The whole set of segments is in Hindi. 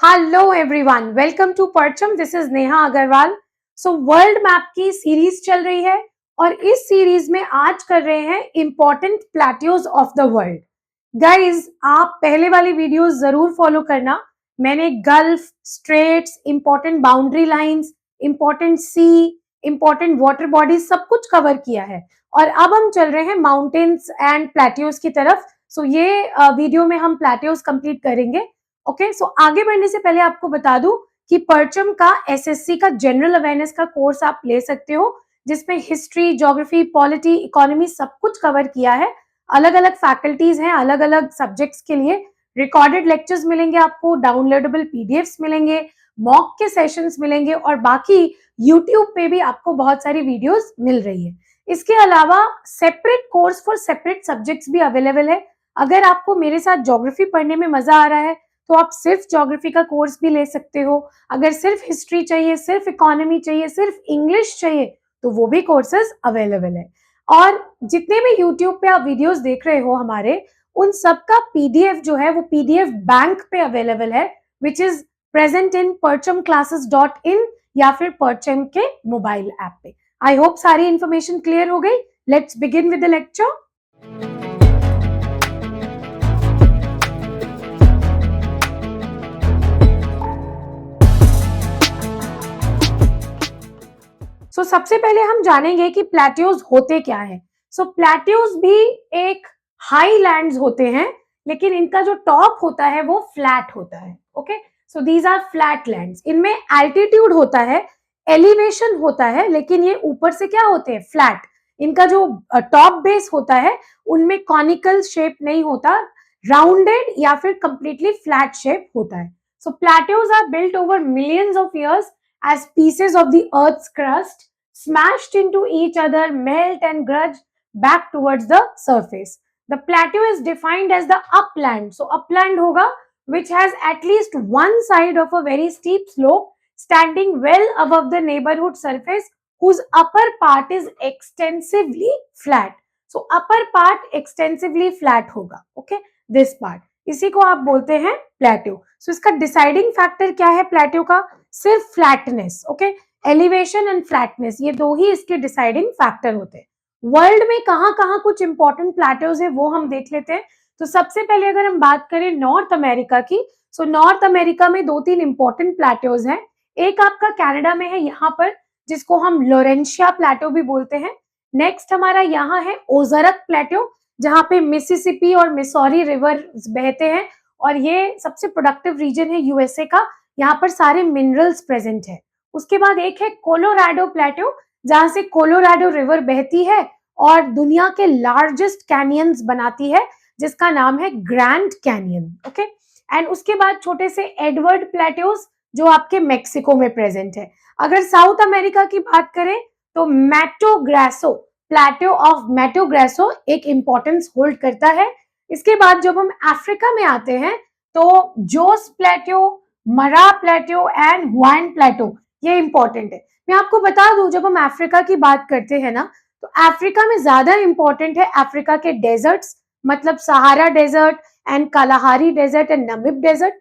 Hello everyone, welcome to Parcham. This is Neha Agarwal. So world map की सीरीज चल रही है और इस सीरीज में आज कर रहे हैं important plateaus of the world. Guys, आप पहले वाली वीडियोस जरूर फॉलो करना। मैंने gulf, straits, important boundary lines, important sea, important water bodies सब कुछ कवर किया है और अब हम चल रहे हैं माउंटेन्स एंड प्लेट्यूज की तरफ। सो ये वीडियो में हम प्लेट्यूज कंप्लीट करेंगे। ओके, सो आगे बढ़ने से पहले आपको बता दूं कि परचम का एसएससी का जनरल अवेयरनेस का कोर्स आप ले सकते हो, जिसमें हिस्ट्री, ज्योग्राफी, पॉलिटी, इकोनॉमी सब कुछ कवर किया है। अलग अलग फैकल्टीज हैं, अलग अलग सब्जेक्ट्स के लिए। रिकॉर्डेड लेक्चर्स मिलेंगे आपको, डाउनलोडेबल पीडीएफ्स मिलेंगे, मॉक के सेशंस मिलेंगे और बाकी यूट्यूब पे भी आपको बहुत सारी वीडियोस मिल रही है। इसके अलावा separate course for separate subjects भी अवेलेबल है। अगर आपको मेरे साथ ज्योग्राफी पढ़ने में मजा आ रहा है तो आप सिर्फ ज्योग्राफी का कोर्स भी ले सकते हो। अगर सिर्फ हिस्ट्री चाहिए, सिर्फ इकोनॉमी चाहिए, सिर्फ इंग्लिश चाहिए तो वो भी कोर्सेज अवेलेबल है। और जितने भी यूट्यूब पे आप वीडियोस देख रहे हो हमारे, उन सब का पीडीएफ जो है वो पीडीएफ बैंक पे अवेलेबल है, which is present in perchamclasses.in या फिर परचम के मोबाइल ऐप पे। आई होप सारी इंफॉर्मेशन क्लियर हो गई। Let's begin with the lecture. सबसे पहले हम जानेंगे कि प्लेट्यूज होते क्या है। प्लेट्यूज भी एक हाई लैंड्स होते हैं, लेकिन इनका जो टॉप होता है वो फ्लैट होता है। Okay, so these are flat lands. इनमें एल्टीट्यूड होता है, एलिवेशन होता है, लेकिन ये ऊपर से क्या होते हैं, फ्लैट। इनका जो टॉप बेस होता है उनमें कॉनिकल शेप नहीं होता, राउंडेड या फिर कंप्लीटली फ्लैट शेप होता है। So plateaus are built over millions of years as pieces of the earth's crust smashed into each other melt and grudge back towards the surface. The plateau is defined as the upland. So upland hoga which has at least one side of a very steep slope standing well above the neighborhood surface, whose upper part is extensively flat. So upper part extensively flat hoga. Okay, this part. इसी को आप बोलते हैं प्लेट्यू। सो इसका डिसाइडिंग फैक्टर क्या है प्लेट्यू का? सिर्फ flatness. Okay, elevation and flatness, ये दो ही इसके डिसाइडिंग फैक्टर होते हैं। वर्ल्ड में कहाँ कुछ इंपॉर्टेंट प्लेट्यूज है वो हम देख लेते हैं। तो सबसे पहले अगर हम बात करें नॉर्थ अमेरिका की, सो नॉर्थ अमेरिका में 2-3 इंपॉर्टेंट प्लेट्यूज हैं। एक आपका कनाडा में है यहाँ पर, जिसको हम लोरेंशिया प्लेट्यू भी बोलते हैं। नेक्स्ट हमारा यहाँ है ओजरक प्लेट्यू, जहाँ पे मिसिसिपी और मिसौरी रिवर बहते हैं और ये सबसे प्रोडक्टिव रीजन है यूएसए का। यहाँ पर सारे मिनरल्स प्रेजेंट है। उसके बाद एक है कोलोराडो प्लेट्यू, जहां से कोलोराडो रिवर बहती है और दुनिया के लार्जेस्ट कैनियंस बनाती है, जिसका नाम है ग्रैंड कैनियन। ओके, एंड उसके बाद छोटे से एडवर्ड प्लेट्यूज जो आपके मेक्सिको में प्रेजेंट है। अगर साउथ अमेरिका की बात करें तो मैटो ग्रासो प्लेट्यू ऑफ मैटो ग्रासो एक इंपॉर्टेंस होल्ड करता है। इसके बाद जब हम अफ्रीका में आते हैं तो जोस प्लेट्यू, मरा प्लेट्यू एंड हुआन प्लेट्यू ये इंपॉर्टेंट है। मैं आपको बता दूं, जब हम अफ्रीका की बात करते हैं ना, तो अफ्रीका में ज्यादा इंपॉर्टेंट है अफ्रीका के डेजर्ट्स, मतलब Sahara desert and Kalahari desert and Namib desert.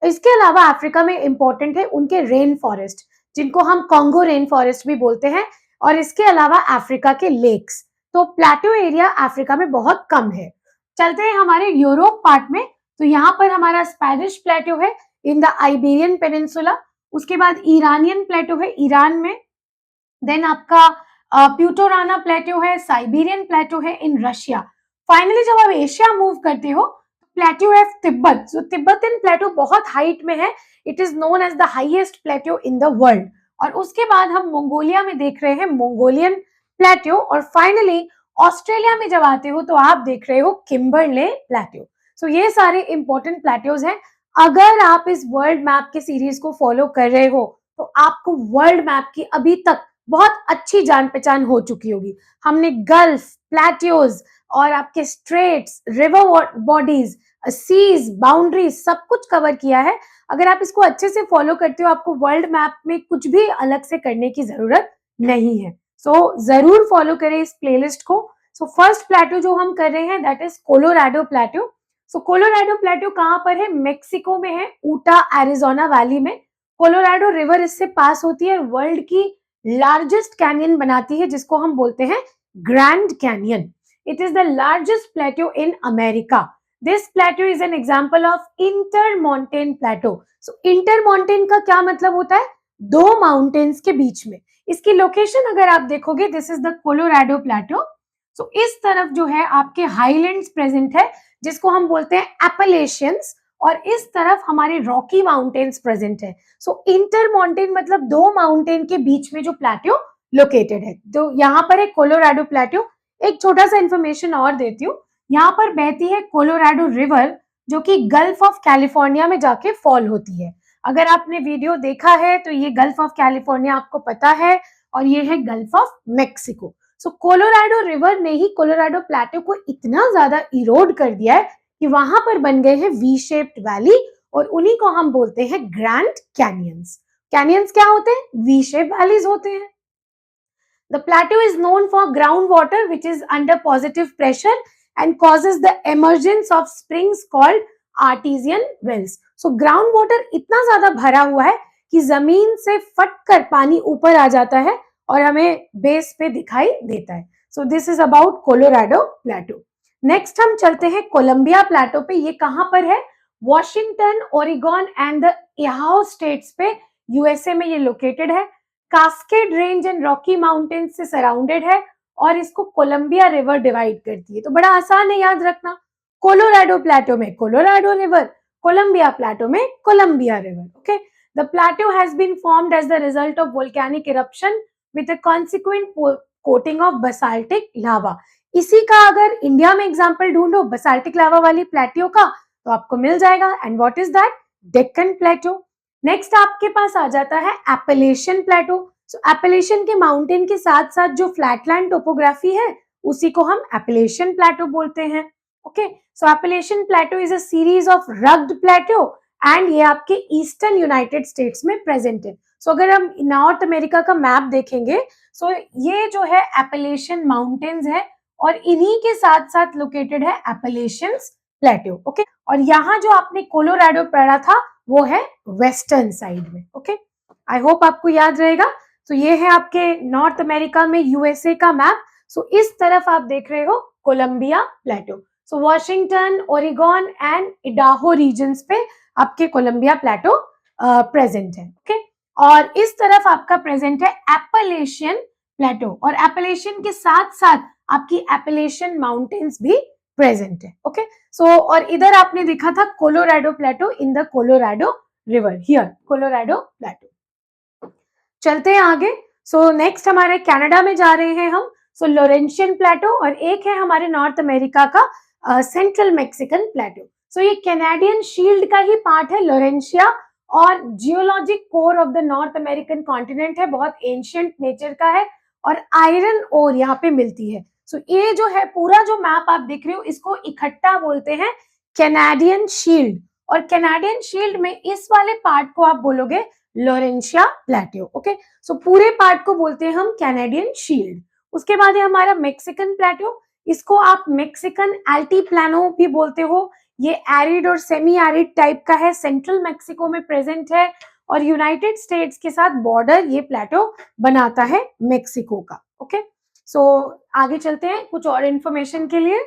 इसके अलावा अफ्रीका में इंपॉर्टेंट है उनके रेन फॉरेस्ट, जिनको हम कॉन्गो रेन फॉरेस्ट भी बोलते हैं, और इसके अलावा अफ्रीका के लेक्स। तो प्लेट्यू एरिया अफ्रीका में बहुत कम है। चलते हैं हमारे यूरोप पार्ट में। तो यहाँ पर हमारा स्पेनिश प्लेट्यू है इन द आइबेरियन पेनिनसुला। उसके बाद ईरानियन प्लेट्यू है ईरान में। देन आपका प्यूटोराना प्लेट्यू है, साइबेरियन प्लेट्यू है इन रशिया। फाइनली जब आप एशिया मूव करते हो, प्लेट्यू है तिब्बत। जो तिब्बतन प्लेट्यू बहुत हाइट में है, it is known as the highest plateau in the world. और उसके बाद हम मंगोलिया में देख रहे हैं मंगोलियन प्लेट्यू। और फाइनली ऑस्ट्रेलिया में जब आते हो तो आप देख रहे हो किम्बरले प्लेट्यू। सो ये सारे इंपॉर्टेंट प्लेट्यूज हैं। अगर आप इस वर्ल्ड मैप के सीरीज को फॉलो कर रहे हो तो आपको वर्ल्ड मैप की अभी तक बहुत अच्छी जान पहचान हो चुकी होगी। हमने गल्फ, प्लेट्यूज और आपके straits, river bodies, seas, boundaries सब कुछ कवर किया है। अगर आप इसको अच्छे से फॉलो करते हो, आपको वर्ल्ड मैप में कुछ भी अलग से करने की जरूरत नहीं है। जरूर फॉलो करें इस प्लेलिस्ट को। फर्स्ट प्लेट्यू जो हम कर रहे हैं that is Colorado plateau. So Colorado plateau कहाँ पर है? मेक्सिको में है, ऊटा एरिजोना वैली में। कोलोराडो रिवर इससे पास होती है, वर्ल्ड की लार्जेस्ट कैनियन बनाती है जिसको हम बोलते हैं grand canyon. It is the largest plateau in America. This plateau is an example of intermontane plateau. So intermontane का क्या मतलब होता है? दो माउंटेन्स के बीच में. इसकी लोकेशन अगर आप देखोगे, दिस इज द कोलोराडो प्लेटो. सो इस तरफ जो है आपके हाईलैंड्स प्रेजेंट है जिसको हम बोलते हैं एपलेशियंस, और इस तरफ हमारे रॉकी माउंटेन्स प्रेजेंट है. सो इंटरमॉन्टेन मतलब दो माउंटेन के बीच में जो प्लेटो लोकेटेड है. तो यहाँ पर है कोलोराडो प्लेटो. एक छोटा सा इंफॉर्मेशन और देती हूँ, यहाँ पर बहती है कोलोराडो रिवर जो कि गल्फ ऑफ कैलिफोर्निया में जाके फॉल होती है. अगर आपने वीडियो देखा है तो ये गल्फ ऑफ कैलिफोर्निया आपको पता है, और ये है Gulf of Mexico. So Colorado river ने ही कोलोराडो प्लेटो को इतना ज्यादा इरोड कर दिया है कि वहां पर बन गए हैं वी शेप्ड वैली, और उन्हीं को हम बोलते हैं ग्रैंड कैनियंस. कैनियंस क्या होते हैं? वी शेप वैलीज होते हैं. The plateau is known for groundwater which is under positive pressure and causes the emergence of springs called artesian wells. So groundwater इतना ज्यादा भरा हुआ है कि जमीन से फटकर पानी ऊपर आ जाता है और हमें बेस पे दिखाई देता है. So this is about Colorado Plateau. Next हम चलते हैं कोलंबिया प्लेटो पे. ये कहां पर है? Washington, Oregon and the Idaho states पे, यूएसए में ये लोकेटेड है. Cascade range and Rocky mountains से सराउंडेड है और इसको कोलंबिया रिवर डिवाइड करती है. तो बड़ा आसान है याद रखना. कोलोराडो प्लेटो में कोलोराडो रिवर, कोलंबिया प्लेटो में Columbia river. Okay. The plateau has been formed as the result of volcanic eruption with a consequent coating of basaltic lava. इसी का अगर इंडिया में एग्जांपल ढूंढो बसाल्टिक लावा वाली प्लेटो का तो आपको मिल जाएगा. And what is that? Deccan plateau. Next आपके पास आ जाता है एपलेशियन प्लेटो. सो एपलेशियन के माउंटेन के साथ साथ जो फ्लैटलैंड टोपोग्राफी है उसी को हम एपलेशियन प्लेटो बोलते हैं. Okay. So Appalachian plateau is a series of rugged plateau and ये आपके ईस्टर्न यूनाइटेड स्टेट्स में प्रेजेंट है. सो अगर हम नॉर्थ अमेरिका का मैप देखेंगे, सो ये जो है एपलेशियन माउंटेन्स है और इन्हीं के साथ साथ लोकेटेड है एपलेशियन प्लेटो. ओके. और यहाँ जो आपने कोलोराडो पढ़ा था वो है वेस्टर्न साइड में. ओके. आई होप आपको याद रहेगा. तो ये है आपके नॉर्थ अमेरिका में यूएसए का मैप. सो इस तरफ आप देख रहे हो Columbia plateau. So Washington, Oregon and Idaho regions पे आपके कोलंबिया प्लेटो प्रेजेंट है. ओके. और इस तरफ आपका प्रेजेंट है एपलेशियन प्लेटो, और एपलेशियन के साथ साथ आपकी एपलेशियन माउंटेन्स भी प्रेजेंट है. ओके. सो और इधर आपने देखा था Colorado plateau in the Colorado river. Here Colorado plateau. चलते हैं आगे. सो नेक्स्ट हमारे कनाडा में जा रहे हैं हम. सो लोरेंशियन प्लेटो, और एक है हमारे नॉर्थ अमेरिका का सेंट्रल मैक्सिकन प्लेटो. सो ये कैनेडियन शील्ड का ही पार्ट है लोरेंशिया, और geologic core of the north American continent है. बहुत एंशियंट नेचर का है और आयरन ओर यहाँ पे मिलती है. सो ये जो है पूरा जो मैप आप देख रहे हो इसको इकट्ठा बोलते हैं कैनेडियन शील्ड, और कैनेडियन शील्ड में इस वाले पार्ट को आप बोलोगे लोरेंशिया प्लेटो. ओके. सो पूरे पार्ट को बोलते हैं हम कैनेडियन शील्ड. उसके बाद है हमारा मेक्सिकन प्लेटो. इसको आप मेक्सिकन एल्टीप्लानो भी बोलते हो. ये एरिड और सेमी एरिड टाइप का है, सेंट्रल मेक्सिको में प्रेजेंट है और यूनाइटेड स्टेट्स के साथ बॉर्डर ये प्लेटो बनाता है मेक्सिको का. ओके. सो आगे चलते हैं कुछ और इंफॉर्मेशन के लिए.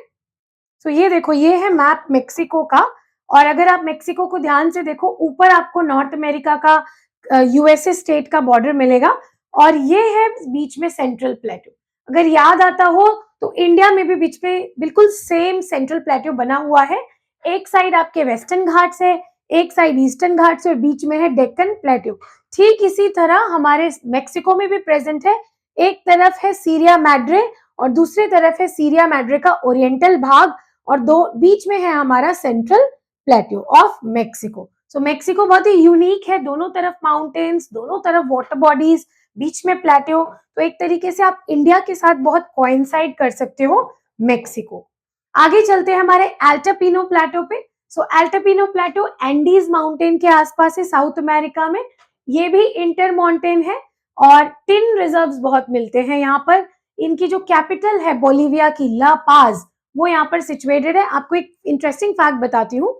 सो ये देखो, ये है मैप मेक्सिको का, और अगर आप मेक्सिको को ध्यान से देखो ऊपर आपको नॉर्थ अमेरिका का यूएसए स्टेट का बॉर्डर मिलेगा, और ये है बीच में सेंट्रल प्लेटो. अगर याद आता हो तो इंडिया में भी बीच में बिल्कुल सेम सेंट्रल प्लेटो बना हुआ है. एक साइड आपके वेस्टर्न घाट्स है, एक साइड ईस्टर्न घाट्स, और बीच में है डेक्कन प्लेटो. ठीक इसी तरह हमारे मेक्सिको में भी प्रेजेंट है. एक तरफ है सीरिया मैड्रे और दूसरी तरफ है सीरिया मैड्रे का ओरिएंटल भाग, और दो बीच में है हमारा central plateau of Mexico. So Mexico बहुत ही यूनिक है. दोनों तरफ माउंटेन्स, दोनों तरफ वाटर बॉडीज, बीच में प्लेटो. तो एक तरीके से आप इंडिया के साथ बहुत कोइंसाइड कर सकते हो मेक्सिको. आगे चलते हैं हमारे अल्टापिनो प्लेटो पे. सो अल्टापिनो प्लेटो एंडीज माउंटेन के आसपास है साउथ अमेरिका में. ये भी इंटरमॉन्टेन है और टिन रिजर्व्स बहुत मिलते हैं यहाँ पर. इनकी जो कैपिटल है बोलिविया की ला पाज, वो यहाँ पर सिचुएटेड है। आपको एक इंटरेस्टिंग फैक्ट बताती हूँ।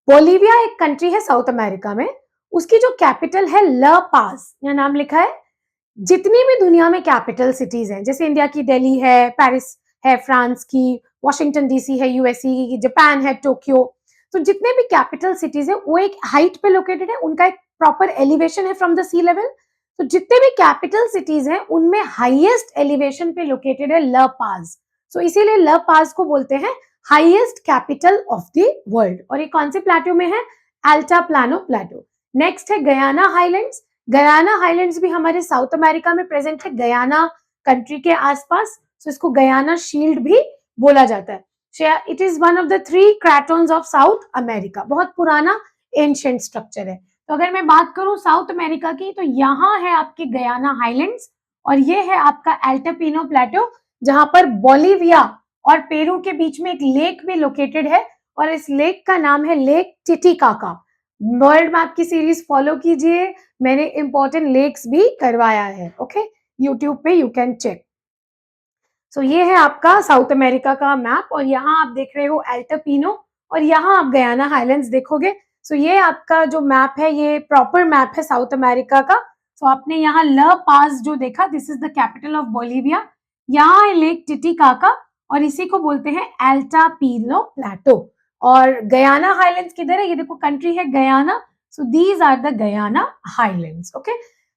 बोलिविया एक कंट्री है साउथ अमेरिका में, उसकी जो कैपिटल है ला पाज, यहाँ नाम लिखा है। जितनी भी दुनिया में कैपिटल सिटीज हैं, जैसे इंडिया की दिल्ली है, पेरिस है फ्रांस की, वॉशिंगटन डीसी है यूएसए की, जापान है टोक्यो, तो जितने भी कैपिटल सिटीज है वो एक हाइट पे लोकेटेड है, उनका एक प्रॉपर एलिवेशन है फ्रॉम द सी लेवल। तो जितने भी कैपिटल सिटीज हैं उनमें हाईएस्ट एलिवेशन पे लोकेटेड है ला पाज। सो इसीलिए ला पाज को बोलते हैं highest capital of the world. और ये कौन से प्लेटो में है? अल्टाप्लानो प्लेटो। नेक्स्ट है गयाना हाईलैंड्स। गयाना हाईलैंड्स भी हमारे साउथ अमेरिका में प्रेजेंट है, गयाना कंट्री के आसपास। सो इसको गयाना शील्ड भी बोला जाता है। It is one of the 3 cratons of South America. बहुत पुराना एंशिएंट स्ट्रक्चर है। तो अगर मैं बात करूं साउथ अमेरिका की, तो यहाँ है आपके गयाना हाईलैंड्स और ये है आपका अल्टापिनो प्लेटो, जहां पर बोलिविया और पेरू के बीच में एक लेक भी लोकेटेड है और इस लेक का नाम है लेक टिटिकाका। वर्ल्ड मैप की सीरीज फॉलो कीजिए, मैंने इंपॉर्टेंट लेक्स भी करवाया है। ओके, यूट्यूब पे यू कैन चेक। सो ये है आपका साउथ अमेरिका का मैप और यहाँ आप देख रहे हो अल्टापिनो और यहाँ आप गयाना हाईलैंड्स देखोगे। सो ये आपका जो मैप है ये प्रॉपर मैप है साउथ अमेरिका का। सो आपने यहाँ ला पाज जो देखा, this is the capital of Bolivia. यहाँ है लेक टिटिकाका और इसी को बोलते हैं अल्टापिनो प्लेटो। और गयाना हाईलैंड्स किधर है? ये देखो कंट्री है Guyana. So these are the Guyana highlands. Okay,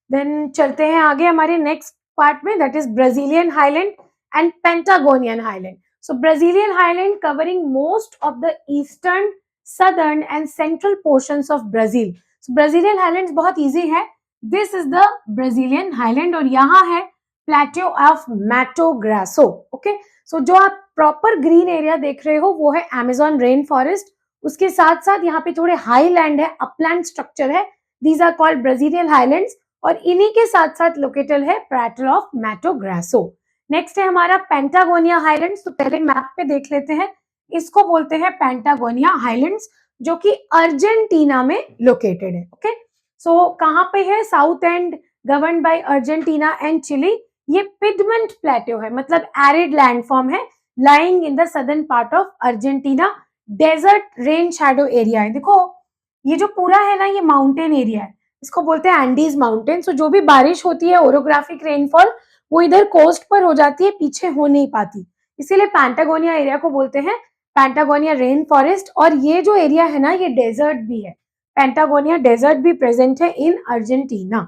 then चलते हैं आगे हमारे नेक्स्ट पार्ट में, that is Brazilian highland and Patagonian highland. So Brazilian highland covering most of the eastern, southern and central portions of Brazil. So Brazilian highlands बहुत easy है. This is the Brazilian highland और यहाँ है plateau of Mato Grosso. Okay, so जो आप proper green area देख रहे हो वो है Amazon rainforest. उसके साथ साथ यहाँ पे थोड़े highland है, upland structure है. These are called Brazilian highlands और इन्हीं के साथ साथ located है plateau of Mato Grosso. Next है हमारा पेंटागोनिया हाईलैंड्स। तो पहले मैप पे देख लेते हैं, इसको बोलते हैं पेंटागोनिया हाईलैंड्स, जो कि अर्जेंटीना में लोकेटेड है। ओके, सो कहाँ पे है? South and govern by Argentina and Chile. ये पिडमेंट प्लेटो है, मतलब एरिड लैंडफॉर्म है, lying in the southern part of Argentina. Desert rain shadow area है। देखो ये जो पूरा है ना, ये माउंटेन एरिया है, इसको बोलते हैं एंडीज माउंटेन। सो जो भी बारिश होती है, ओरोग्राफिक रेनफॉल, वो इधर कोस्ट पर हो जाती है, पीछे हो नहीं पाती, इसीलिए पैंटागोनिया एरिया को बोलते हैं पैंटागोनिया रेन फॉरेस्ट। और ये जो एरिया है ना, ये डेजर्ट भी है, पैंटागोनिया डेजर्ट भी प्रेजेंट है इन अर्जेंटीना।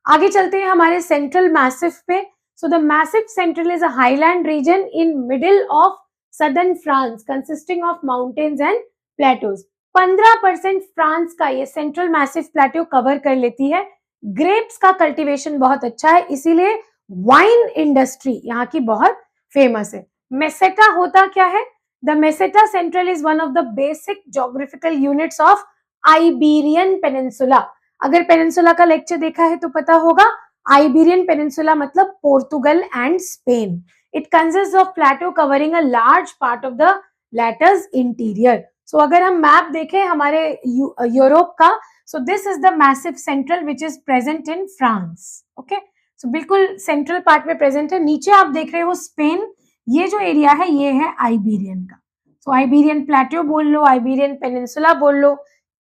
आगे चलते हैं हमारे सेंट्रल मैसिव पे। So the massif central is a highland region in middle of southern France consisting of mountains and plateaus. 15% France का ये सेंट्रल मैसिव प्लेटो कवर कर लेती है। ग्रेप्स का कल्टीवेशन बहुत अच्छा है, इसीलिए वाइन इंडस्ट्री यहाँ की बहुत फेमस है। मेसेटा होता क्या है? The meseta central is one of the basic geographical units of Iberian peninsula. अगर पेनिनसुला का लेक्चर देखा है तो पता होगा, आइबेरियन पेनिनसुला मतलब Portugal and Spain. It consist of plateau covering a large part of the latter's interior. So अगर हम मैप देखें हमारे यूरोप का, so this is the massive central which is present in France. Okay, so बिल्कुल सेंट्रल पार्ट में प्रेजेंट है। नीचे आप देख रहे हो स्पेन, ये जो एरिया है ये है आइबेरियन का। सो आइबेरियन प्लेटो बोल लो, आइबेरियन पेनिनसुला बोल लो,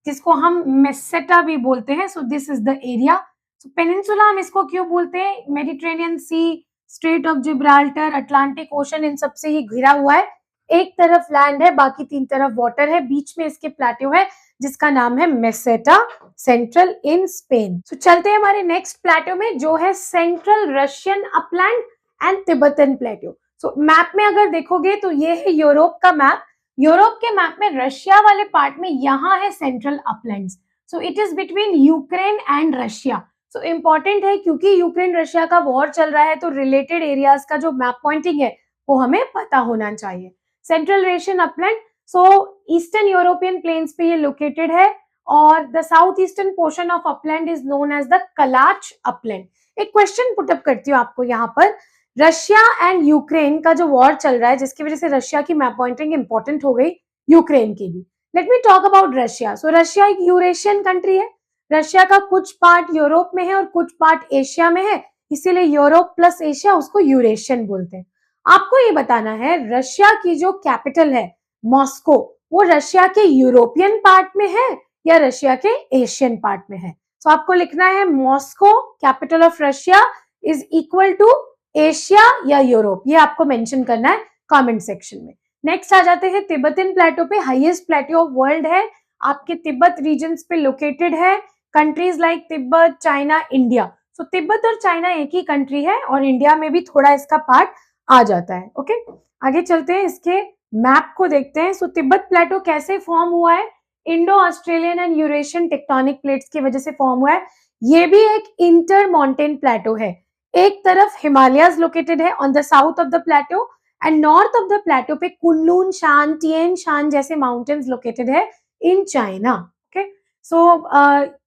जिसको हम मेसेटा भी बोलते हैं। So this is the area. So peninsula हम इसको क्यों बोलते हैं? Mediterranean sea, strait of Gibraltar, Atlantic ocean, इन सबसे ही घिरा हुआ है। एक तरफ लैंड है, बाकी 3 तरफ वाटर है, बीच में इसके प्लेटो है जिसका नाम है मेसेटा सेंट्रल इन स्पेन। तो चलते हैं हमारे नेक्स्ट प्लेटो में, जो है central Russian upland and Tibetan plateau. So map में अगर देखोगे तो ये है यूरोप का मैप। यूरोप के मैप में रशिया वाले पार्ट में यहाँ है central uplands. So it is between Ukraine and Russia. So important है क्योंकि यूक्रेन रशिया का वॉर चल रहा है, तो रिलेटेड एरियाज का जो मैप पॉइंटिंग है वो हमें पता होना चाहिए। Central Russian upland, so eastern European plains पे ये लोकेटेड है और the south eastern portion of upland is known as the Kalach upland. एक क्वेश्चन पुटअप करती हूँ आपको यहाँ पर, रशिया एंड यूक्रेन का जो वॉर चल रहा है जिसकी वजह से रशिया की मैप पॉइंटिंग इंपॉर्टेंट हो गई, यूक्रेन की भी। Let me talk about Russia. So Russia एक यूरेशियन कंट्री है। रशिया का कुछ पार्ट यूरोप में है और कुछ पार्ट एशिया में है, इसीलिए यूरोप प्लस एशिया उसको यूरेशियन बोलते हैं। आपको ये बताना है रशिया की जो कैपिटल है मॉस्को, वो रशिया के यूरोपियन पार्ट में है या रशिया के एशियन पार्ट में है। तो आपको लिखना है Moscow capital of Russia is equal to Asia या यूरोप, ये आपको मेंशन करना है कमेंट सेक्शन में। नेक्स्ट आ जाते हैं तिब्बतन प्लेटो पे, हाईएस्ट प्लेटो ऑफ वर्ल्ड है, आपके तिब्बत रीजन्स पे लोकेटेड है। Countries like Tibet, China, India. So Tibet और चाइना एक ही कंट्री है और इंडिया में भी थोड़ा इसका पार्ट आ जाता है। ओके, आगे चलते हैं, इसके मैप को देखते हैं। सो तिब्बत प्लेटो कैसे फॉर्म हुआ है? Indo Australian and Eurasian tectonic plates की वजह से फॉर्म हुआ है। ये भी एक इंटर माउंटेन प्लेटो है। एक तरफ हिमालयस लोकेटेड है on the south of the plateau and north of the plateau पे कुनलुन शान, तिएन शान जैसे माउंटेन्स लोकेटेड है in China. Okay, so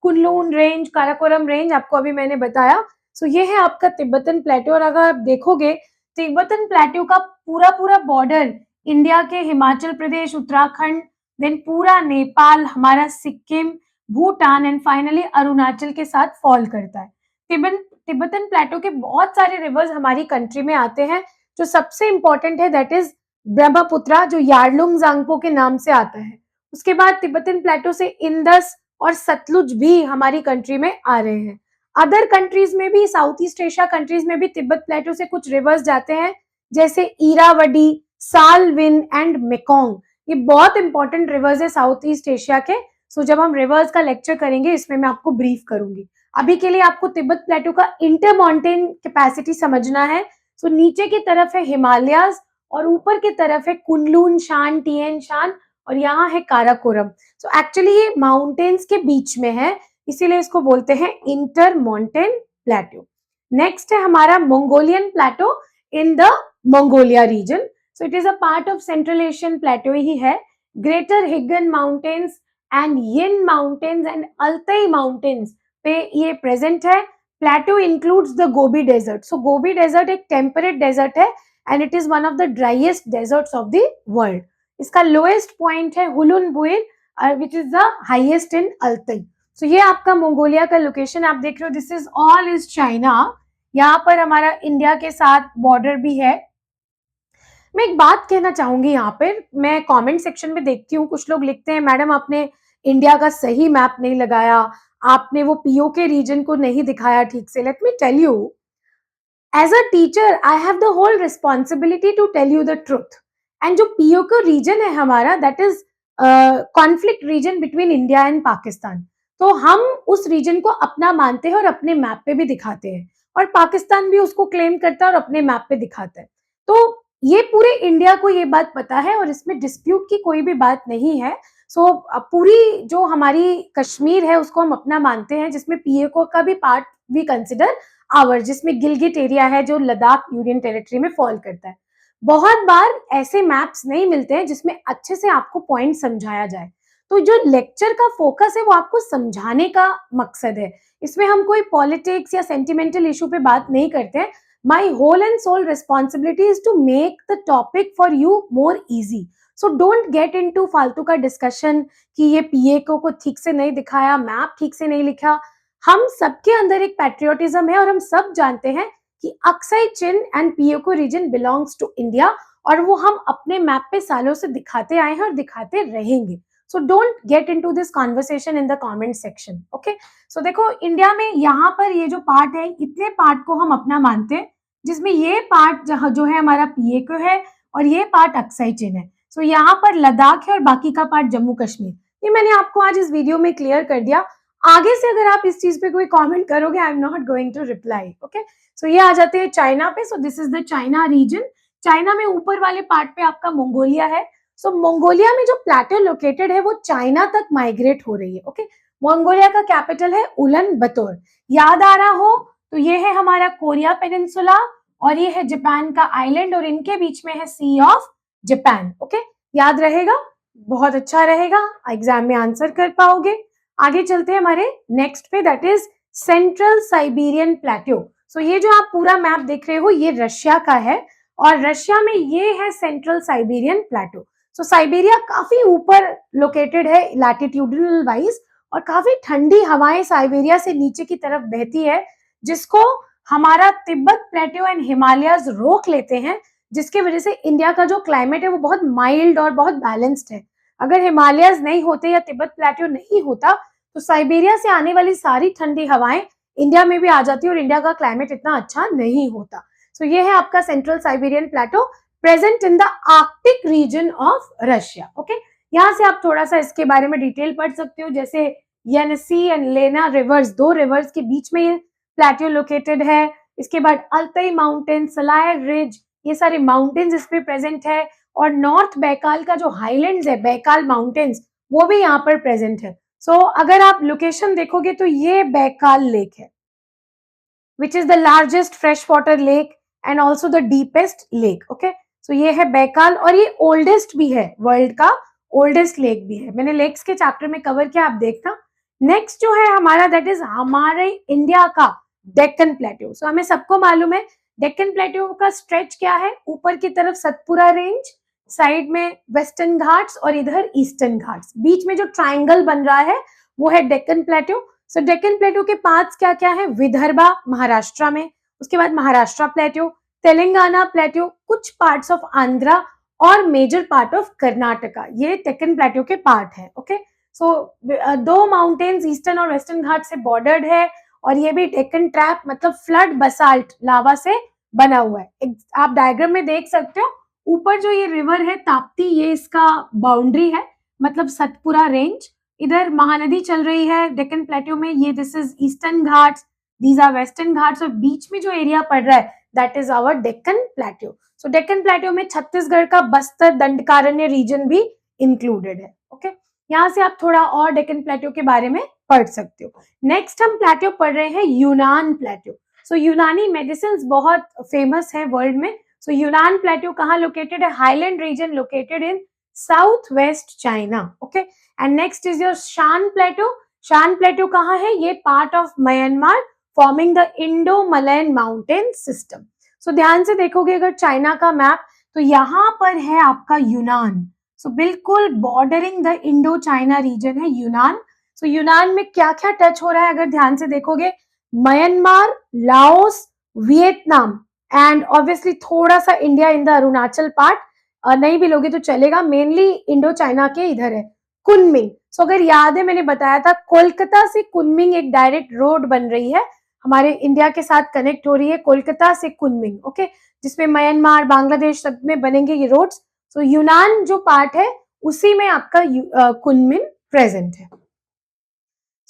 Kunlun range, Karakoram range आपको अभी मैंने बताया। सो ये है आपका तिब्बतन प्लेटो। और अगर आप देखोगे तिब्बतन प्लेटो का पूरा पूरा बॉर्डर इंडिया के हिमाचल प्रदेश, उत्तराखंड, देन पूरा नेपाल, हमारा सिक्किम, भूटान एंड फाइनली अरुणाचल के साथ फॉल करता है। तिब्बतन प्लेटो के बहुत सारे रिवर्स हमारी कंट्री में आते हैं। जो सबसे इंपॉर्टेंट है दैट इज ब्रह्मपुत्रा, जो यार्लुंग जांगपो के नाम से आता है। उसके बाद तिब्बतन प्लेटो से इंदस और सतलुज भी हमारी कंट्री में आ रहे हैं। अदर कंट्रीज में भी, साउथ ईस्ट एशिया कंट्रीज में भी तिब्बत प्लेटो से कुछ रिवर्स जाते हैं, जैसे इरावडी, सालविन एंड मेकोंग। ये बहुत इंपॉर्टेंट रिवर्स है साउथ ईस्ट एशिया के। सो जब हम रिवर्स का लेक्चर करेंगे इसमें मैं आपको ब्रीफ करूंगी। अभी के लिए आपको तिब्बत प्लेटो का इंटर माउंटेन कैपेसिटी समझना है। सो नीचे की तरफ है हिमालयाज और ऊपर की तरफ है कुनलुन शान, तिएन शान और यहाँ है काराकोरम। सो एक्चुअली ये माउंटेन्स के बीच में है, इसीलिए इसको बोलते हैं इंटर माउंटेन प्लेटो। नेक्स्ट है हमारा Mongolian plateau in the Mongolia region. So it is a part of central Asian plateau ही है। Greater Hingan mountains and Yin mountains and Altai mountains पे ये प्रेजेंट है। Plateau includes the Gobi desert. So Gobi desert एक टेम्परेट डेजर्ट है and it is one of the driest deserts of the world. इसका लोएस्ट पॉइंट है Hulun Buir which is the highest in Altai. सो ये आपका मंगोलिया का लोकेशन आप देख रहे हो, this is all is China. यहाँ पर हमारा इंडिया के साथ बॉर्डर भी है। मैं एक बात कहना चाहूंगी, यहाँ पर मैं कमेंट सेक्शन में देखती हूँ कुछ लोग लिखते हैं मैडम आपने इंडिया का सही मैप नहीं लगाया, आपने वो पीओके रीजन को नहीं दिखाया ठीक से। Let me tell you, as a teacher I have the whole responsibility to tell you the truth. And जो पीओके रीजन है हमारा that is conflict region between India and Pakistan. तो हम उस रीजन को अपना मानते हैं और अपने मैप पे भी दिखाते हैं और पाकिस्तान भी उसको क्लेम करता है और अपने मैप पे दिखाता है। तो ये पूरे इंडिया को ये बात पता है और इसमें डिस्प्यूट की कोई भी बात नहीं है। सो पूरी जो हमारी कश्मीर है उसको हम अपना मानते हैं, जिसमें पीओके का भी पार्ट भी कंसिडर आवर, जिसमें गिलगिट एरिया है जो लद्दाख यूनियन टेरिटरी में फॉल करता है। बहुत बार ऐसे मैप्स नहीं मिलते हैं जिसमें अच्छे से आपको पॉइंट समझाया जाए। तो जो लेक्चर का फोकस है वो आपको समझाने का मकसद है, इसमें हम कोई पॉलिटिक्स या सेंटिमेंटल इशू पे बात नहीं करते हैं। My whole and soul responsibility is to make the topic for you more easy. So don't get into फालतू का डिस्कशन कि ये पीओके को ठीक से नहीं दिखाया, मैप ठीक से नहीं लिखा। हम सबके अंदर एक पैट्रियोटिज्म है और हम सब जानते हैं कि Aksai Chin and PoK region belongs to India और वो हम अपने मैप पे सालों से दिखाते आए हैं और दिखाते रहेंगे। So don't get into this conversation in the comment section. Okay, so देखो इंडिया में यहाँ पर ये जो पार्ट है, इतने पार्ट को हम अपना मानते हैं, जिसमें ये पार्ट जहाँ जो है हमारा पीओके है और ये पार्ट अक्साई चिन है। सो यहाँ पर लद्दाख है और बाकी का पार्ट जम्मू कश्मीर। ये मैंने आपको आज इस वीडियो में क्लियर कर दिया। आगे से अगर आप इस चीज पे कोई कमेंट करोगे I am not going to reply. Okay, so ये आ जाते हैं चाइना पे। So this is the China region. China में ऊपर वाले पार्ट पे आपका मंगोलिया है। सो मंगोलिया में जो प्लेटो लोकेटेड है वो चाइना तक माइग्रेट हो रही है। ओके, मंगोलिया का कैपिटल है उलन बतौर। याद आ रहा हो तो ये है हमारा कोरिया पेनिनसुला और ये है जापान का आइलैंड और इनके बीच में है सी ऑफ जापान। ओके, याद रहेगा, बहुत अच्छा रहेगा, एग्जाम में आंसर कर पाओगे। आगे चलते हैं हमारे नेक्स्ट पे, दैट इज सेंट्रल साइबेरियन प्लेटो। सो ये जो आप पूरा मैप देख रहे हो ये रशिया का है और रशिया में ये है सेंट्रल साइबेरियन प्लेटो। सो साइबेरिया काफी ऊपर लोकेटेड है लैटिट्यूडनल वाइज और काफी ठंडी हवाएं साइबेरिया से नीचे की तरफ बहती है, जिसको हमारा तिब्बत प्लेटो एंड हिमालयस रोक लेते हैं, जिसके वजह से इंडिया का जो क्लाइमेट है वो बहुत माइल्ड और बहुत बैलेंस्ड है। अगर हिमालयस नहीं होते या तिब्बत प्लेट्यू नहीं होता तो साइबेरिया से आने वाली सारी ठंडी हवाएं इंडिया में भी आ जाती और इंडिया का क्लाइमेट इतना अच्छा नहीं होता। सो ये है आपका central Siberian plateau present in the Arctic region of Russia. Okay, यहाँ से आप थोड़ा सा इसके बारे में डिटेल पढ़ सकते हो, जैसे येनिसी एंड लेना रिवर्स, दो रिवर्स के बीच में ये प्लेट्यू लोकेटेड है। इसके बाद अल्ताई माउंटेन, सलायर रिज, ये सारे माउंटेन्स इस पे प्रेजेंट है। और नॉर्थ बैकाल का जो हाईलैंड्स है, बैकाल माउंटेन्स, वो भी यहाँ पर प्रेजेंट है। सो अगर आप लोकेशन देखोगे तो ये बैकाल लेक है, which is the largest fresh water lake and also the deepest lake. Okay, so ये है बैकाल और ये ओल्डेस्ट भी है, वर्ल्ड का ओल्डेस्ट लेक भी है। मैंने लेक्स के चैप्टर में कवर किया, आप देखना। नेक्स्ट जो है हमारा, दैट इज हमारे इंडिया का डेक्कन प्लेट्यू। सो हमें सबको मालूम है डेक्कन प्लेट्यू का स्ट्रेच क्या है, ऊपर की तरफ सतपुरा रेंज, साइड में वेस्टर्न घाट्स और इधर ईस्टर्न घाट्स, बीच में जो ट्राइंगल बन रहा है वो है Deccan plateau. So Deccan plateau के पार्ट्स क्या क्या है, विदर्भा महाराष्ट्र में, उसके बाद महाराष्ट्र प्लेट्यू, तेलंगाना प्लेट्यू, कुछ पार्ट्स ऑफ आंध्रा और मेजर पार्ट ऑफ कर्नाटका, ये डेक्कन प्लेट्यू के पार्ट है। ओके, सो दो माउंटेन्स ईस्टर्न और वेस्टर्न घाट से बॉर्डर्ड है और ये भी डेक्कन ट्रैप मतलब फ्लड बसाल्ट लावा से बना हुआ है। आप डायग्राम में देख सकते हो, ऊपर जो ये रिवर है ताप्ती, ये इसका बाउंड्री है, मतलब सतपुरा रेंज। इधर महानदी चल रही है डेक्कन प्लेट्यू में, ये this is Eastern Ghats, these are Western Ghats, और बीच में जो एरिया पड़ रहा है that is our Deccan plateau. So Deccan plateau में छत्तीसगढ़ का बस्तर दंडकारण्य रीजन भी इंक्लूडेड है। ओके, यहाँ से आप थोड़ा और डेक्कन प्लेट्यू के बारे में पढ़ सकते हो। नेक्स्ट हम प्लेट्यू पढ़ रहे हैं यूनान प्लेट्यू। सो यूनानी मेडिसिन बहुत फेमस है वर्ल्ड में। सो यूनान प्लेट्यू कहाँ लोकेटेड है, highland region located in south west China. Okay, and next is your Shan plateau. Shan plateau कहाँ है, ये part of Myanmar forming the Indo Malayan mountain system. So ध्यान से देखोगे अगर चाइना का मैप, तो यहाँ पर है आपका यूनान। सो बिल्कुल bordering the Indo China region है यूनान। सो यूनान में क्या क्या टच हो रहा है अगर ध्यान से देखोगे, Myanmar, Laos, Vietnam and obviously थोड़ा सा India in the Arunachal part, नहीं भी लोगे तो चलेगा, मेनली इंडो चाइना के इधर है। कुनमिंग, सो अगर याद है मैंने बताया था कोलकाता से कुनमिंग एक डायरेक्ट रोड बन रही है, हमारे इंडिया के साथ कनेक्ट हो रही है कोलकाता से कुनमिंग। ओके, जिसमें म्यांमार, बांग्लादेश तक में बनेंगे ये रोड्स। सो यूनान जो पार्ट है उसी में आपका कुनमिंग प्रेजेंट है।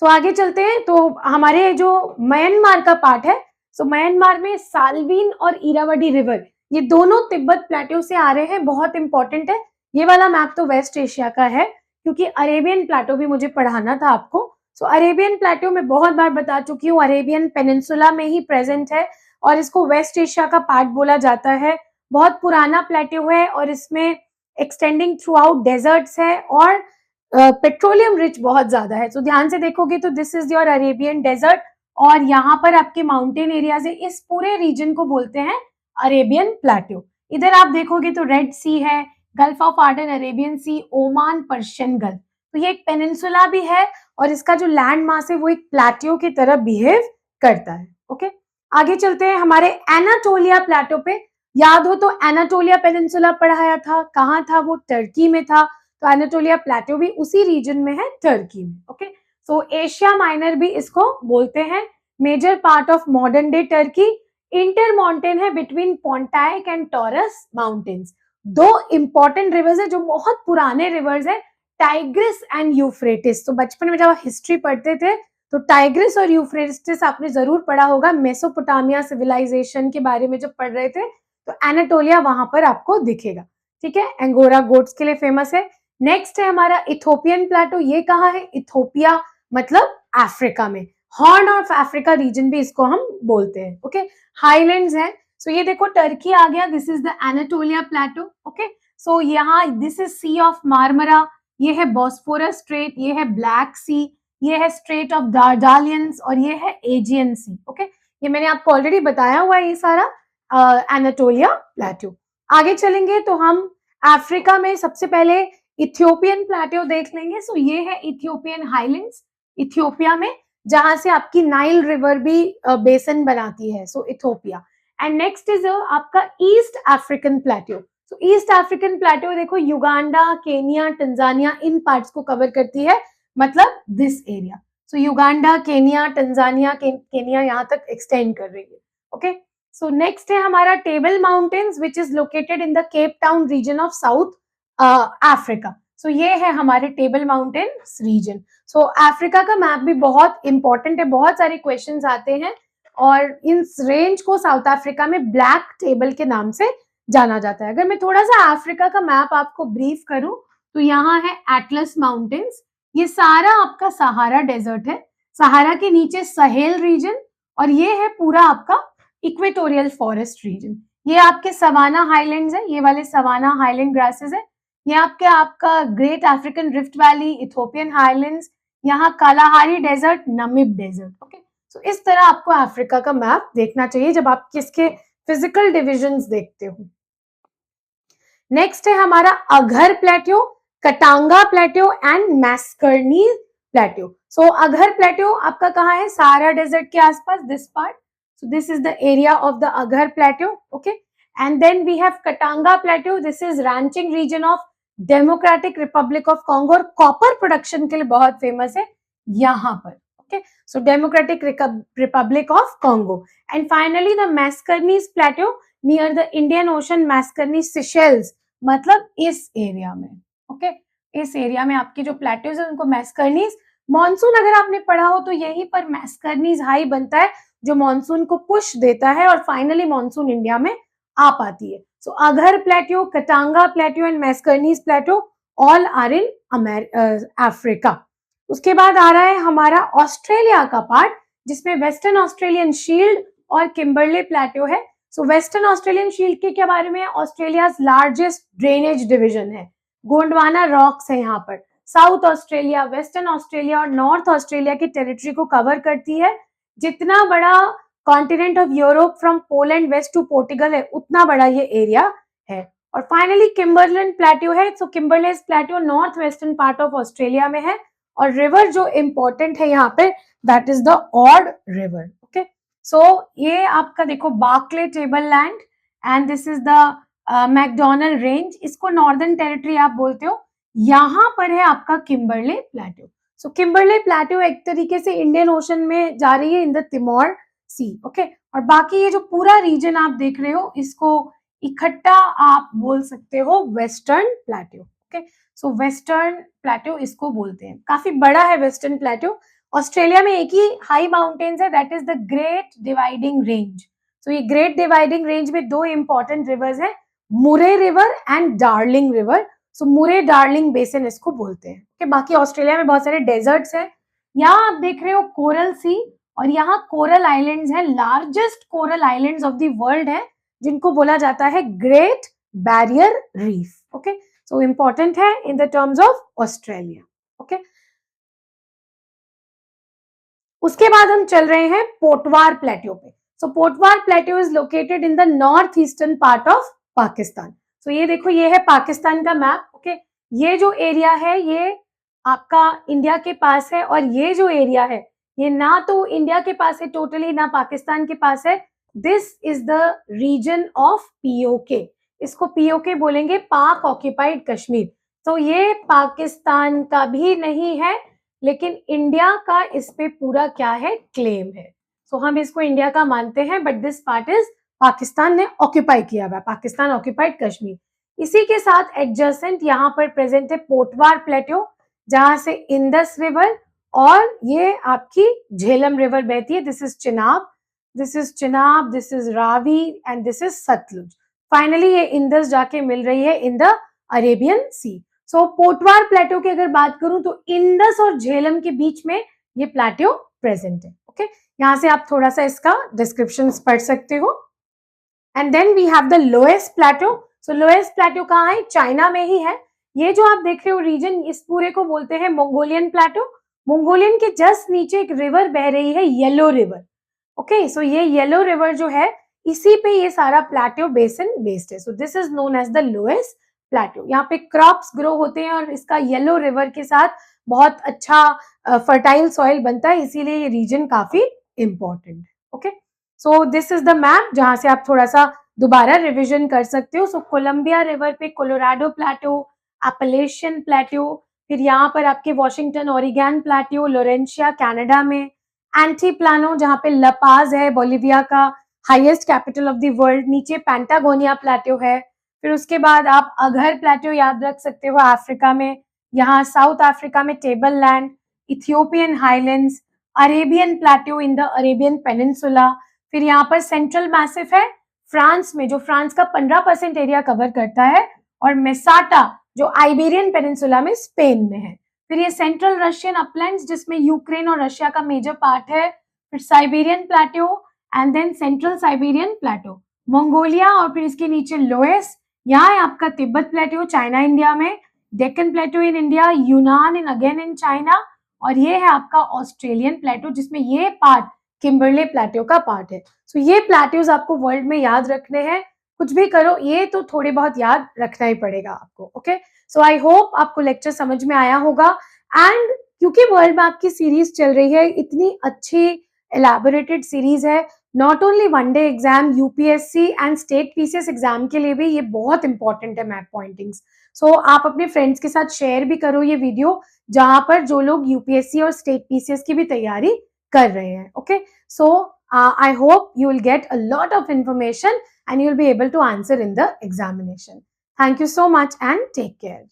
सो आगे चलते हैं, तो हमारे जो म्यांमार का पार्ट है, सो म्यांमार में साल्वीन और इरावदी रिवर, ये दोनों तिब्बत प्लेट्यू से आ रहे हैं, बहुत इंपॉर्टेंट है। ये वाला मैप तो वेस्ट एशिया का है, क्योंकि अरेबियन प्लेट्यू भी मुझे पढ़ाना था आपको। सो अरेबियन प्लेट्यू में बहुत बार बता चुकी हूँ, अरेबियन पेनिनसुला में ही प्रेजेंट है और इसको वेस्ट एशिया का पार्ट बोला जाता है। बहुत पुराना प्लेट्यू है और इसमें एक्सटेंडिंग थ्रू आउट डेजर्ट्स है और पेट्रोलियम रिच बहुत ज्यादा है। तो ध्यान से देखोगे तो this is your Arabian desert और यहाँ पर आपके माउंटेन एरियाज है, इस पूरे रीजन को बोलते हैं अरेबियन प्लेट्यू। इधर आप देखोगे तो रेड सी है, Gulf of Aden, Arabian Sea, Oman, Persian Gulf, तो ये एक पेनिनसुला भी है और इसका जो लैंड मास है वो एक प्लेट्यू की तरह बिहेव करता है। ओके, आगे चलते हैं हमारे एनाटोलिया प्लेट्यू पे। याद हो तो एनाटोलिया पेनिनसुला पढ़ाया था, कहाँ था वो, टर्की में था, तो एनाटोलिया प्लेट्यू भी उसी रीजन में है, टर्की में। ओके, सो एशिया माइनर भी इसको बोलते हैं, major part of modern day Turkey, inter mountain है between Pontic and Taurus mountains. दो इंपॉर्टेंट रिवर्स है जो बहुत पुराने रिवर्स है, टाइग्रिस एंड यूफ्रेटिस। तो बचपन में जब हिस्ट्री पढ़ते थे तो टाइग्रिस और यूफ्रेटिस आपने जरूर पढ़ा होगा, मेसोपोटामिया सिविलाइजेशन के बारे में जब पढ़ रहे थे, तो एनाटोलिया वहां पर आपको दिखेगा। ठीक है, एंगोरा गोट्स के लिए फेमस है। नेक्स्ट है हमारा इथोपियन प्लेट्यू, ये कहाँ है, इथोपिया मतलब अफ्रीका में, हॉर्न ऑफ अफ्रीका रीजन भी इसको हम बोलते हैं। ओके, हाईलैंड्स है। सो ये देखो टर्की आ गया, this is the Anatolia plateau. Okay, so यहाँ this is sea of Marmara, ये है बॉस्फोरस स्ट्रेट, ये है ब्लैक सी, ये है स्ट्रेट ऑफ डार्डालियंस और ये है एजियन सी। ओके, ये मैंने आपको ऑलरेडी बताया हुआ है ये सारा एनाटोलिया प्लेट्यू। आगे चलेंगे तो हम अफ्रीका में सबसे पहले इथियोपियन प्लेट्यू देख लेंगे। सो ये है इथियोपियन हाईलैंड्स, इथियोपिया में, जहां से आपकी नाइल रिवर भी बेसन बनाती है, so Ethiopia. And next is आपका ईस्ट अफ्रीकन प्लेट्यू। तो ईस्ट अफ्रीकन प्लेट्यू देखो Uganda, Kenya, Tanzania in parts को कवर करती है, मतलब this area. So Uganda, Kenya, Tanzania, Kenya यहाँ तक एक्सटेंड कर रही है। ओके, सो नेक्स्ट है हमारा table mountains which is located in the Cape Town region of South Africa. So ये है हमारे table mountains region. So Africa का मैप भी बहुत इंपॉर्टेंट है, बहुत सारे क्वेश्चंस आते हैं और इस रेंज को साउथ अफ्रीका में ब्लैक टेबल के नाम से जाना जाता है। अगर मैं थोड़ा सा अफ्रीका का मैप आपको ब्रीफ करूं तो यहाँ है एटलस माउंटेन्स, ये सारा आपका सहारा डेजर्ट है, सहारा के नीचे सहेल रीजन, और ये है पूरा आपका इक्वेटोरियल फॉरेस्ट रीजन। ये आपके सवाना हाईलैंड्स है, ये वाले सवाना हाईलैंड ग्रासेस है। ये आपका great African rift valley, Ethiopian highlands, यहाँ कालाहारी डेजर्ट, नमिब डेजर्ट। ओके, तो इस तरह आपको अफ्रीका का मैप देखना चाहिए जब आप किसके फिजिकल डिविजन्स देखते हो। नेक्स्ट है हमारा Ahaggar plateau, Katanga plateau and Mascarene plateau. So Ahaggar plateau आपका कहाँ है? सहारा डेजर्ट के आसपास, this part. So this is the area of the Ahaggar plateau. Okay, and then we have Katanga plateau, this is ranching region of Democratic Republic of Congo, और कॉपर प्रोडक्शन के लिए बहुत फेमस है यहाँ पर। Okay, so Democratic Republic of Congo. And finally the Mascarenes plateau near the Indian ocean, मैस्कर्नी Seychelles, मतलब इस एरिया में। ओके, इस एरिया में आपके जो प्लेट्यूज है उनको मैस्कर्नीज, मॉनसून अगर आपने पढ़ा हो तो यहीं पर मैस्कर्नीज हाई बनता है जो मॉनसून को पुश देता है और फाइनली मॉनसून इंडिया में आ पाती है। So Ahaggar plateau, Katanga plateau and Mascarenes plateau all are in Africa. उसके बाद आ रहा है हमारा ऑस्ट्रेलिया का पार्ट, जिसमें वेस्टर्न ऑस्ट्रेलियन शील्ड और किम्बरले प्लेट्यू है। सो वेस्टर्न ऑस्ट्रेलियन शील्ड के क्या बारे में? ऑस्ट्रेलिया लार्जेस्ट ड्रेनेज डिवीजन है, गोंडवाना रॉक्स है यहाँ पर। साउथ ऑस्ट्रेलिया, वेस्टर्न ऑस्ट्रेलिया और नॉर्थ ऑस्ट्रेलिया की टेरिटरी को कवर करती है। जितना बड़ा continent of Europe from Poland west to Portugal है उतना बड़ा ये एरिया है। और फाइनली किम्बरलैंड प्लेट्यू है। So Kimberley plateau north western part of Australia में है, और रिवर जो इंपॉर्टेंट है यहाँ पे that is the Ord river. Okay, so ये आपका देखो Barkly table land and this is the MacDonnell range, इसको नॉर्दर्न टेरिटरी आप बोलते हो। यहाँ पर है आपका Kimberley plateau. So Kimberley plateau एक तरीके से इंडियन ओशन में जा रही है in the Timor sea. Okay, और बाकी ये जो पूरा रीजन आप देख रहे हो इसको इकट्ठा आप बोल सकते हो वेस्टर्न प्लेट्यू। ओके, सो वेस्टर्न प्लेट्यू इसको बोलते हैं, काफी बड़ा है वेस्टर्न प्लेट्यू। ऑस्ट्रेलिया में एक ही हाई माउंटेन्स है that is the great dividing range. So ये ग्रेट डिवाइडिंग रेंज में दो इंपॉर्टेंट रिवर्स है, मुरे रिवर एंड डार्लिंग रिवर। सो मुरे डार्लिंग बेसिन इसको बोलते हैं। okay, बाकी ऑस्ट्रेलिया में बहुत सारे डेजर्ट्स हैं। यहाँ आप देख रहे हो कोरल सी, और यहाँ कोरल आइलैंड्स हैं, largest coral islands of the world है जिनको बोला जाता है great barrier reef. Okay, so important है in the terms of Australia. Okay, उसके बाद हम चल रहे हैं पोटवार प्लेट्यू पे। So Potwar plateau is located in the north eastern part of Pakistan. So ये देखो, ये है पाकिस्तान का मैप। ओके, ये जो एरिया है ये आपका इंडिया के पास है, और ये जो एरिया है ये ना तो इंडिया के पास है टोटली, ना पाकिस्तान के पास है। This is the region of PoK, इसको पीओके बोलेंगे, पाक ऑक्यूपाइड कश्मीर। तो ये पाकिस्तान का भी नहीं है, लेकिन इंडिया का इस पे पूरा क्या है? क्लेम है। सो हम इसको इंडिया का मानते हैं, but this part is Pakistan ने ऑक्यूपाई किया हुआ है, पाकिस्तान ऑक्यूपाइड कश्मीर। इसी के साथ एडजेसेंट यहाँ पर प्रेजेंट है पोटवार प्लेट्यू, जहां से इंडस रिवर और ये आपकी झेलम रिवर बहती है। This is Chenab, this is Chenab, this is Ravi and this is Sutlej. Finally ये इंडस जाके मिल रही है in the Arabian Sea. So Potwar plateau की अगर बात करूं तो इंडस और झेलम के बीच में ये प्लेट्यू प्रेजेंट है। ओके, यहाँ से आप थोड़ा सा इसका डिस्क्रिप्शन पढ़ सकते हो। And then we have the Loess plateau. So Loess plateau कहाँ है? चाइना में ही है। ये जो आप देख रहे हो रीजन, इस पूरे को बोलते हैं मंगोलियन प्लेट्यू। मंगोलियन के जस्ट नीचे एक रिवर बह रही है, येलो रिवर। ओके, सो ये येलो रिवर जो है इसी पे ये सारा प्लेट्यू बेसिन बेस्ड है। So this is known as the Loess plateau. यहाँ पे क्रॉप्स ग्रो होते हैं और इसका येलो रिवर के साथ बहुत अच्छा फर्टाइल सॉइल बनता है, इसीलिए ये रीजन काफी इंपॉर्टेंट है। Okay, so this is the map जहां से आप थोड़ा सा दोबारा रिविजन कर सकते हो. सो कोलंबिया रिवर पे कोलोराडो प्लेटो, एपलेशियन प्लेटो, फिर यहाँ पर आपके वॉशिंगटन ओरिगन प्लेटो, लोरेंशिया कनाडा में, एंटीप्लानो जहाँ पे लपाज है बोलिविया का highest capital of the world, नीचे पैंटागोनिया प्लेटो है. फिर उसके बाद आप अगर प्लेटो याद रख सकते हो अफ्रीका में, यहाँ साउथ अफ्रीका में table land, Ethiopian highlands, Arabian plateau in the Arabian peninsula. फिर यहाँ पर सेंट्रल मैसिफ है फ्रांस में, जो फ्रांस का 15% एरिया कवर करता है, और मेसाटा जो आइबेरियन पेनिनसुला में स्पेन में है. फिर ये सेंट्रल रशियन अपलैंड्स जिसमें यूक्रेन और रशिया का मेजर पार्ट है. फिर Siberian plateau and then central Siberian plateau, Mongolia, और फिर इसके नीचे लोएस, यहाँ है आपका तिब्बत प्लेटो चाइना इंडिया में, डेक्कन प्लेटो इन इंडिया, यूनान इन अगेन इन चाइना, और ये है आपका ऑस्ट्रेलियन प्लेटो जिसमें ये पार्ट किम्बरले प्लेटो का पार्ट है. सो ये प्लेटोज आपको वर्ल्ड में याद रखने हैं. कुछ भी करो ये तो थोड़े बहुत याद रखना ही पड़ेगा आपको. ओके, सो आई होप आपको लेक्चर समझ में आया होगा. एंड क्योंकि वर्ल्ड मैप की सीरीज चल रही है, इतनी अच्छी एलैबोरेटेड सीरीज है, not only one day exam, UPSC and state PCS exam के लिए भी ये बहुत इंपॉर्टेंट है मैप पॉइंटिंग्स. सो आप अपने फ्रेंड्स के साथ शेयर भी करो ये वीडियो, जहां पर जो लोग यूपीएससी और स्टेट पीसीएस की भी तैयारी कर रहे हैं. Okay, so I hope you will get a lot of information and you will be able to answer in the examination. Thank you so much and take care.